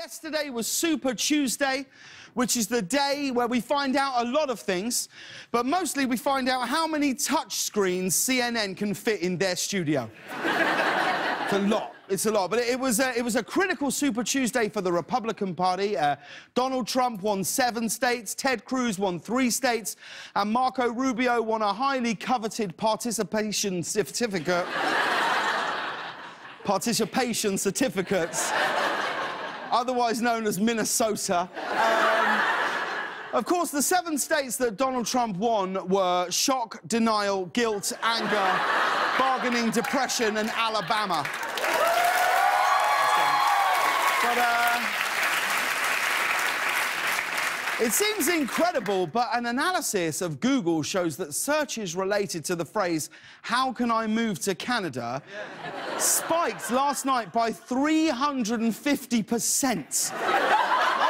Yesterday was Super Tuesday, which is the day where we find out a lot of things, but mostly we find out how many touch screens CNN can fit in their studio. It's a lot. It's a lot. But it was a critical Super Tuesday for the Republican Party. Donald Trump won 7 states, Ted Cruz won 3 states, and Marco Rubio won a highly coveted participation certificate. Participation certificates. Otherwise known as Minnesota. Of course, the 7 states that Donald Trump won were shock, denial, guilt, anger, bargaining, depression, and Alabama. But, it seems incredible, but an analysis of Google shows that searches related to the phrase, "How can I move to Canada?" spiked last night by 350%.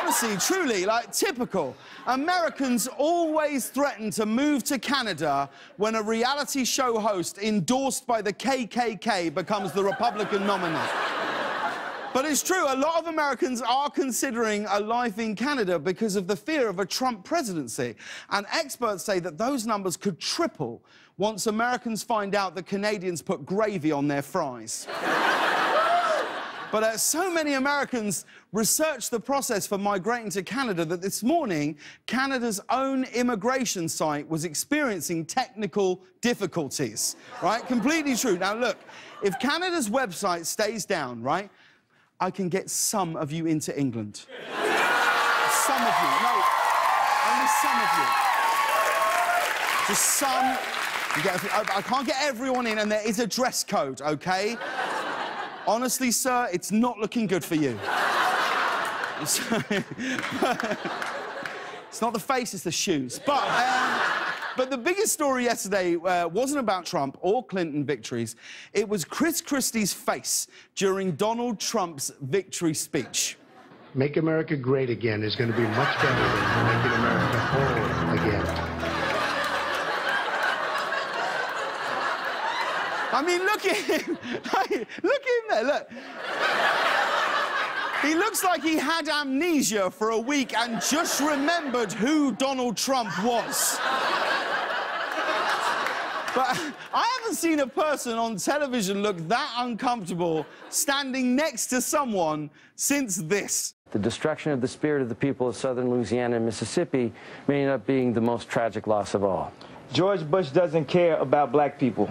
Honestly, truly, like, typical. Americans always threaten to move to Canada when a reality show host endorsed by the KKK becomes the Republican nominee. But it's true, a lot of Americans are considering a life in Canada because of the fear of a Trump presidency. And experts say that those numbers could triple once Americans find out that Canadians put gravy on their fries. But so many Americans researched the process for migrating to Canada that this morning, Canada's own immigration site was experiencing technical difficulties, right? Completely true. Now, look, if Canada's website stays down, right, I can get some of you into England. Some of you. No, only some of you. Just some. I can't get everyone in, and there is a dress code, OK? Honestly, sir, it's not looking good for you. It's not the face, it's the shoes. But the biggest story yesterday wasn't about Trump or Clinton victories. It was Christie's face during Donald Trump's victory speech. Make America great again is going to be much better than making America whole again. I mean, look at him. Look at him there, look. He looks like he had amnesia for a week and just remembered who Donald Trump was. But I haven't seen a person on television look that uncomfortable standing next to someone since this. The destruction of the spirit of the people of southern Louisiana and Mississippi may end up being the most tragic loss of all. George Bush doesn't care about black people.